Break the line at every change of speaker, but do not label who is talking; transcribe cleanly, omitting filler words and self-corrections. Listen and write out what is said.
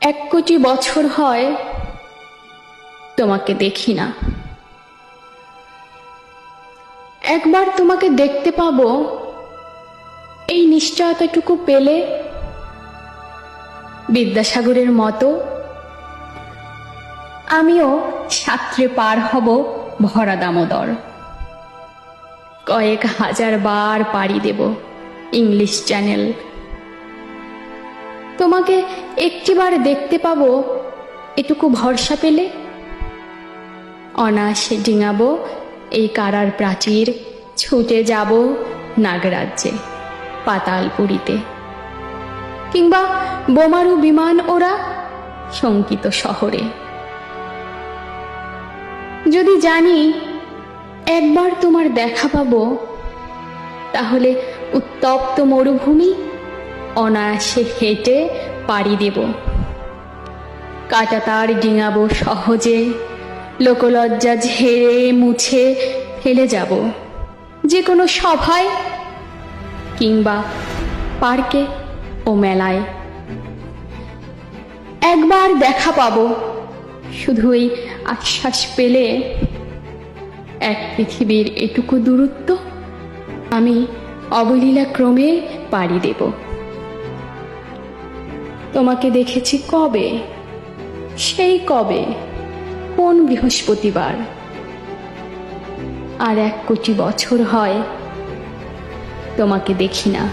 এক কোটি বছর হয় তোমাকে দেখি না। একবার তোমাকে দেখতে পাবো এই নিশ্চয়তাটুকু পেলে, বিদ্যাসাগরের মতো আমিও সাঁতরে পার হব ভরা দামোদর। কয়েক হাজার বার পাড়ি দেব ইংলিশ চ্যানেল। তোমাকে একটিবার দেখতে পাবো এটুকু ভরসা পেলে, অনায়াসে ডিঙাবো এই কারার প্রাচীর, ছুটে যাব নাগরাজ্যে, পাতালপুরীতে, কিংবা বোমারু বিমান ওরা শঙ্কিত শহরে। যদি জানি একবার তোমার দেখা পাবো, তাহলে উত্তপ্ত মরুভূমি অনায়াসে হেঁটে পাড়ি দেব, কাঁটাতার ডিঙাবো সহজে, লোকলজ্জা ঝেড়ে মুছে ফেলে যাব যে কোনো সভায় কিংবা পার্কে ও মেলায়। একবার দেখা পাবো শুধু এই আশ্বাস পেলে, এক পৃথিবীর এটুকু দূরত্ব আমি অবলীলা ক্রমে পাড়ি দেব। তোমাকে দেখেছি কবে, সেই কবে, কোন বৃহস্পতিবার। আর 1 কোটি বছর হয় তোমাকে দেখি না।